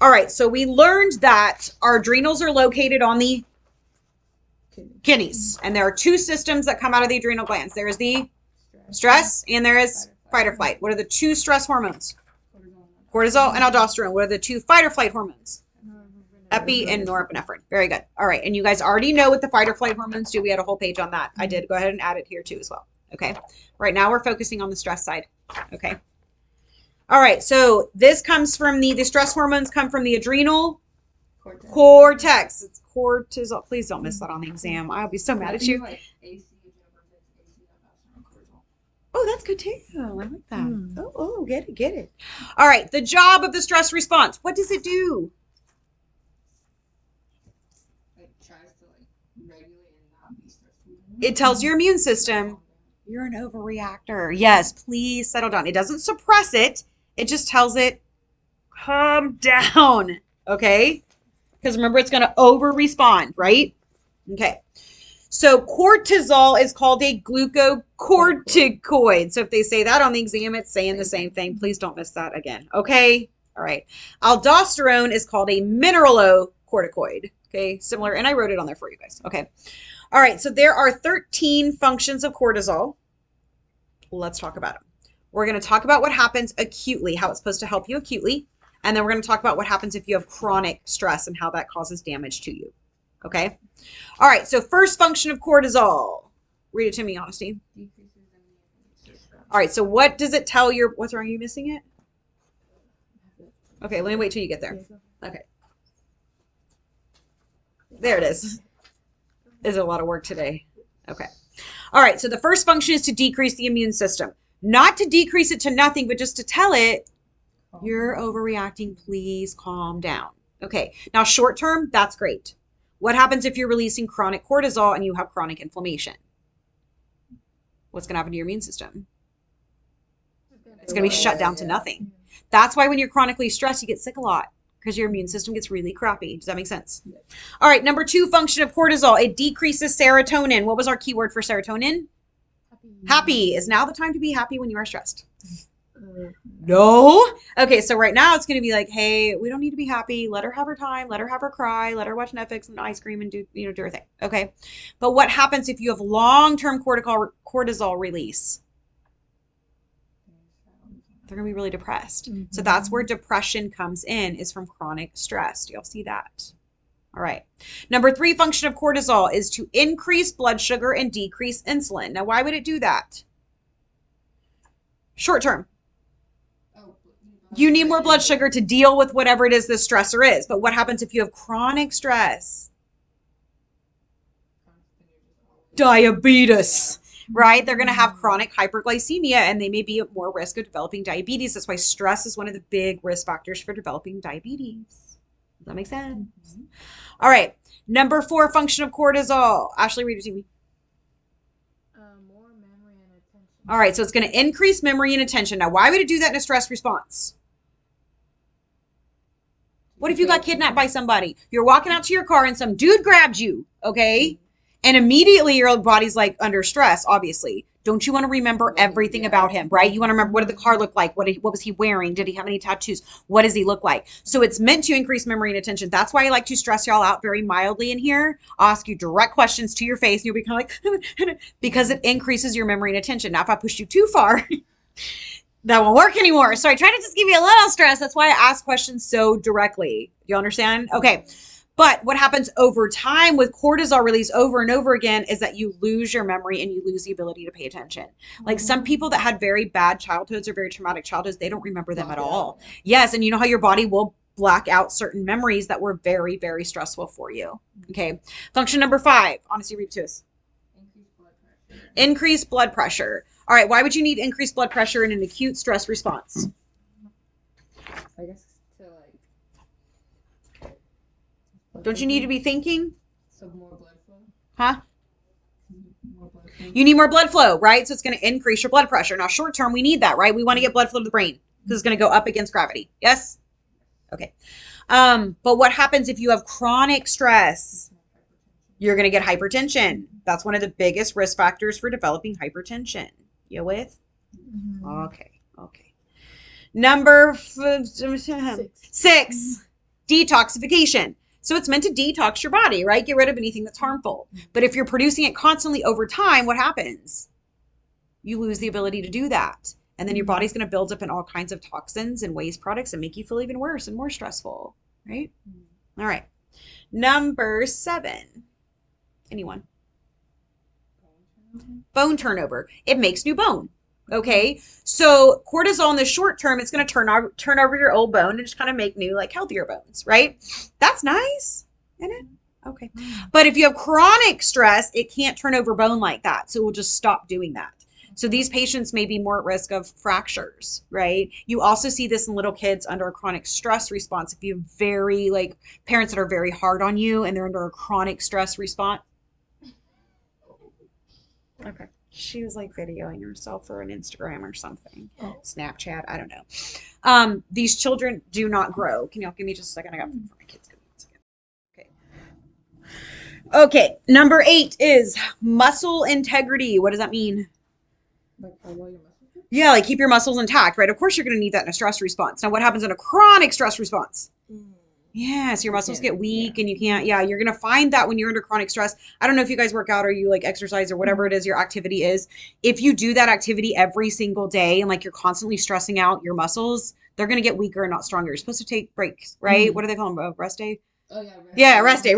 All right, so we learned that our adrenals are located on the kidneys, and there are two systems that come out of the adrenal glands. There is the stress and there is fight or flight. What are the two stress hormones? Cortisol and aldosterone. What are the two fight or flight hormones? Epi and norepinephrine. Very good. All right, and you guys already know what the fight or flight hormones do. We had a whole page on that. I did. Go ahead and add it here too as well. Okay. Right now we're focusing on the stress side. Okay. All right, so this comes from the stress hormones come from the adrenal cortex. It's cortisol. Please don't miss that on the exam. I'll be so mad at you. Oh, that's good too. I like that. Oh, get it. All right, the job of the stress response. What does it do? It tries to regulate and not be stressful. It tells your immune system you're an overreactor. Yes, please settle down. It doesn't suppress it. It just tells it, calm down. Okay? Because remember, it's going to over-respond, right? Okay. So cortisol is called a glucocorticoid. So if they say that on the exam, it's saying the same thing. Please don't miss that again. Okay? All right. Aldosterone is called a mineralocorticoid. Okay? Similar. And I wrote it on there for you guys. Okay. All right. So there are 13 functions of cortisol. Let's talk about them. We're going to talk about what happens acutely, how it's supposed to help you acutely. And then we're going to talk about what happens if you have chronic stress and how that causes damage to you. Okay? All right. So first function of cortisol. Read it to me, Honesty. All right. So what does it tell your, what's wrong? Are you missing it? Okay. Let me wait till you get there. Okay. There it is. There's a lot of work today. Okay. All right. So the first function is to decrease the immune system. Not to decrease it to nothing, but just to tell it, you're overreacting. Please calm down. Okay. Now, short term, that's great. What happens if you're releasing chronic cortisol and you have chronic inflammation? What's going to happen to your immune system? It's going to be shut down to nothing. That's why when you're chronically stressed, you get sick a lot because your immune system gets really crappy. Does that make sense? All right. Number 2 function of cortisol. It decreases serotonin. What was our keyword for serotonin? Happy. Is now the time to be happy when you are stressed? No. Okay, so right now it's going to be like, hey, we don't need to be happy. Let her have her time. Let her have her cry. Let her watch Netflix and ice cream and do her thing. Okay. But what happens if you have long-term cortisol release? They're going to be really depressed. Mm-hmm. So that's where depression comes in, is from chronic stress. Do y'all see that? All right. Number 3 function of cortisol is to increase blood sugar and decrease insulin. Now, why would it do that? Short term. You need more blood sugar to deal with whatever it is this stressor is. But what happens if you have chronic stress? Diabetes, right? They're going to have chronic hyperglycemia and they may be at more risk of developing diabetes. That's why stress is one of the big risk factors for developing diabetes. Does that make sense? Mm-hmm. All right. Number 4 function of cortisol. Ashley, read it to me. More memory and attention. All right. So it's going to increase memory and attention. Now, why would it do that in a stress response? What if you got kidnapped by somebody? You're walking out to your car and some dude grabbed you, okay? And immediately your body's like under stress, obviously. Don't you want to remember everything about him, right? You want to remember, what did the car look like? What was he wearing? Did he have any tattoos? What does he look like? So it's meant to increase memory and attention. That's why I like to stress y'all out very mildly in here. I'll ask you direct questions to your face and you'll be kind of like, because it increases your memory and attention. Now, if I push you too far, that won't work anymore. So I try to just give you a little stress. That's why I ask questions so directly. Do you understand? Okay. But what happens over time with cortisol release over and over again is that you lose your memory and you lose the ability to pay attention. Like some people that had very bad childhoods or very traumatic childhoods, they don't remember them at all. Yes. And you know how your body will black out certain memories that were very, very stressful for you. Okay. Function number 5. Honestly, read it to us. Increased blood pressure. All right. Why would you need increased blood pressure in an acute stress response? I guess to Don't you need to be thinking? So more blood flow. Huh? More blood flow. You need more blood flow, right? So it's going to increase your blood pressure. Now, short term, we need that, right? We want to get blood flow to the brain because it's going to go up against gravity. Yes? Okay. But what happens if you have chronic stress? You're going to get hypertension. That's one of the biggest risk factors for developing hypertension. You with? Mm-hmm. Okay. Number 6. Detoxification. So it's meant to detox your body, right? Get rid of anything that's harmful. But if you're producing it constantly over time, what happens? You lose the ability to do that. And then your body's going to build up in all kinds of toxins and waste products and make you feel even worse and more stressful, right? All right. Number 7. Anyone? Bone turnover. It makes new bone. Okay. So cortisol in the short term, it's going to turn over your old bone and just kind of make new, like healthier bones, right? That's nice, isn't it? Okay. But if you have chronic stress, it can't turn over bone like that. So it will just stop doing that. So these patients may be more at risk of fractures, right? You also see this in little kids under a chronic stress response. If you have very, like, parents that are very hard on you and they're under a chronic stress response. Okay. She was like videoing herself for an Instagram or something. Oh. Snapchat, I don't know. These children do not grow. Can y'all give me just a second? I got food for my kids. Okay. Okay. Number 8 is muscle integrity. What does that mean? Like how well your muscles? Yeah, like keep your muscles intact, right? Of course you're going to need that in a stress response. Now, what happens in a chronic stress response? Yeah, so your muscles get weak and you can't, you're going to find that when you're under chronic stress. I don't know if you guys work out or you like exercise or whatever it is your activity is. If you do that activity every single day and like you're constantly stressing out your muscles, they're going to get weaker and not stronger. You're supposed to take breaks, right? What do they call them? Rest day? Oh, yeah, rest day.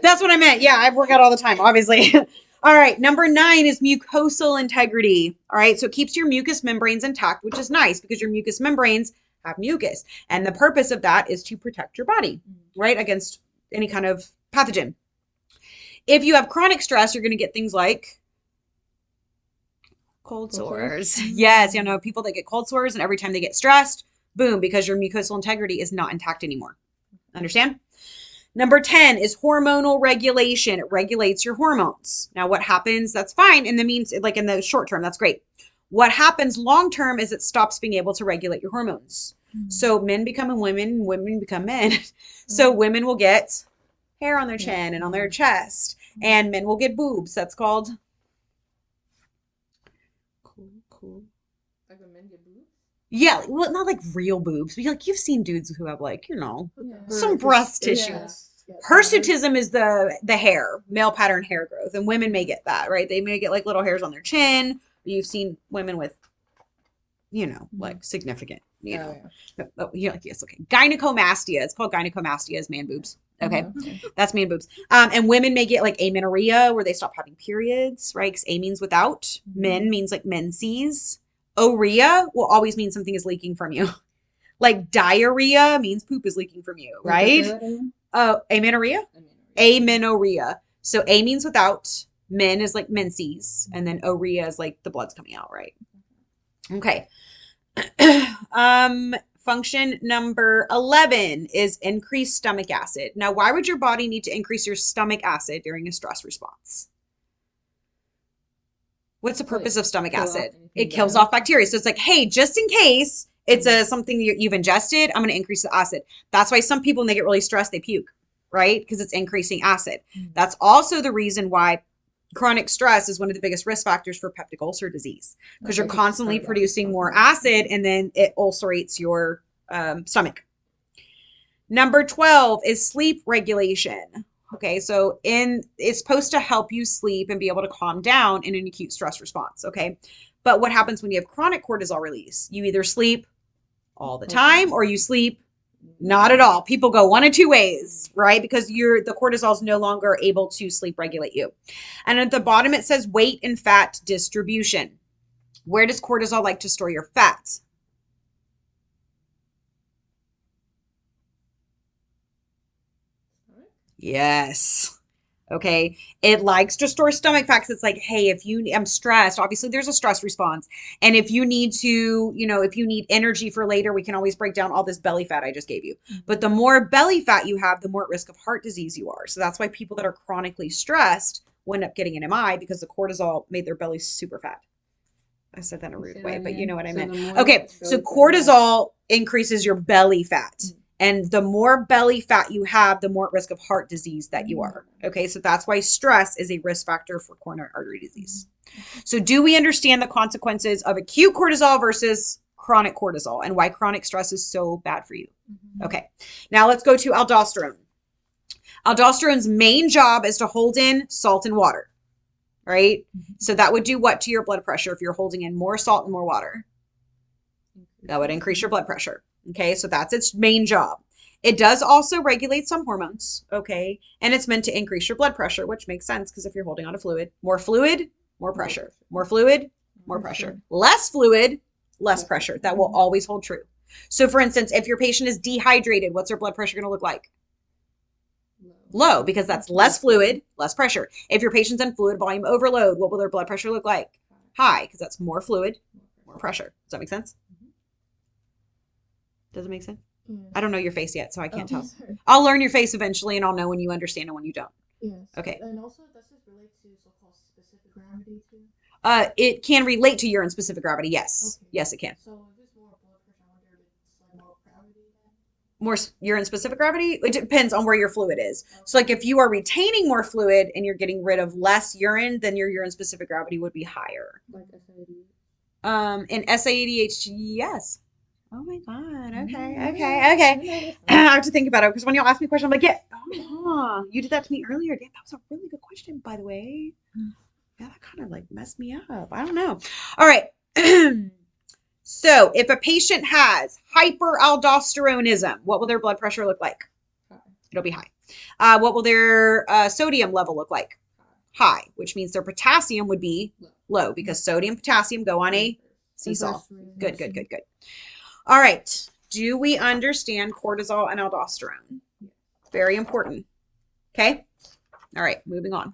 That's what I meant. Yeah, I work out all the time, obviously. All right, number 9 is mucosal integrity. All right, so it keeps your mucous membranes intact, which is nice because your mucous membranes have mucus. And the purpose of that is to protect your body, right, against any kind of pathogen. If you have chronic stress, you're going to get things like cold sores. Yes, you know, people that get cold sores and every time they get stressed, boom, because your mucosal integrity is not intact anymore. Understand? Number 10 is hormonal regulation. It regulates your hormones. Now, what happens? That's fine. And that means, like in the short term, that's great. What happens long term is it stops being able to regulate your hormones. So men become women, women become men. So women will get hair on their chin and on their chest, and men will get boobs. That's called cool. Like when men get boobs? Yeah, well, not like real boobs, but like you've seen dudes who have like, some breast tissue. Hirsutism is the hair, male pattern hair growth, and women may get that, right? They may get like little hairs on their chin. You've seen women with, like significant, yes, okay. Gynecomastia. It's called gynecomastia is man boobs. Okay. That's man boobs. And women may get like amenorrhea where they stop having periods, right? Because A means without. Men means like menses. Urea will always mean something is leaking from you. Like diarrhea means poop is leaking from you, right? Amenorrhea? Amenorrhea. So A means without, men is like menses, and then urea is like the blood's coming out, right? Okay. Function number 11 is increased stomach acid. Now, why would your body need to increase your stomach acid during a stress response? What's the purpose of stomach acid? It kills off bacteria. So it's like, hey, just in case it's something you've ingested, I'm going to increase the acid. That's why some people, when they get really stressed, they puke, right? Because it's increasing acid. That's also the reason why chronic stress is one of the biggest risk factors for peptic ulcer disease, because you're constantly producing more acid and then it ulcerates your stomach. Number 12 is sleep regulation. Okay, so it's supposed to help you sleep and be able to calm down in an acute stress response, okay? But what happens when you have chronic cortisol release? You either sleep all the time or you sleep not at all. People go one of two ways, right? Because the cortisol is no longer able to sleep regulate you. And at the bottom, it says weight and fat distribution. Where does cortisol like to store your fat? Yes. Okay. It likes to store stomach fat because it's like, hey, I'm stressed, obviously there's a stress response. And if you need to, if you need energy for later, we can always break down all this belly fat I just gave you. But the more belly fat you have, the more at risk of heart disease you are. So that's why people that are chronically stressed will end up getting an MI, because the cortisol made their belly super fat. I said that in a rude way, but you know what I meant. Okay. So cortisol increases your belly fat. And the more belly fat you have, the more at risk of heart disease that you are. Okay, so that's why stress is a risk factor for coronary artery disease. So do we understand the consequences of acute cortisol versus chronic cortisol and why chronic stress is so bad for you. Mhm. Okay, now let's go to aldosterone. Aldosterone's main job is to hold in salt and water, right? So that would do what to your blood pressure if you're holding in more salt and more water? That would increase your blood pressure. Okay, so that's its main job. It does also regulate some hormones, okay? And it's meant to increase your blood pressure, which makes sense because if you're holding on to fluid, more pressure. More fluid, more pressure. Less fluid, less pressure. That will always hold true. So for instance, if your patient is dehydrated, what's their blood pressure going to look like? Low, because that's less fluid, less pressure. If your patient's in fluid volume overload, what will their blood pressure look like? High, because that's more fluid, more pressure. Does that make sense? Does it make sense? Yeah. I don't know your face yet, so I can't tell. Sorry. I'll learn your face eventually, and I'll know when you understand and when you don't. Yes. Okay. And also, does this relate to so-called specific gravity too? It can relate to urine specific gravity. Yes. Okay. Yes, it can. So if it's more blood pressure, I wonder if it's like more gravity then? More urine specific gravity? It depends on where your fluid is. So like if you are retaining more fluid and you're getting rid of less urine, then your urine specific gravity would be higher. Like SAD? In SADH, yes. Oh my God. Okay. I have to think about it because when y'all ask me a question, I'm like, yeah, you did that to me earlier. Damn, that was a really good question, by the way. Yeah, that kind of like messed me up. I don't know. All right. So if a patient has hyperaldosteronism, what will their blood pressure look like? High. It'll be high. What will their sodium level look like? High, which means their potassium would be low because sodium and potassium go on a seesaw. Good. All right. Do we understand cortisol and aldosterone? Very important. Okay. All right. Moving on.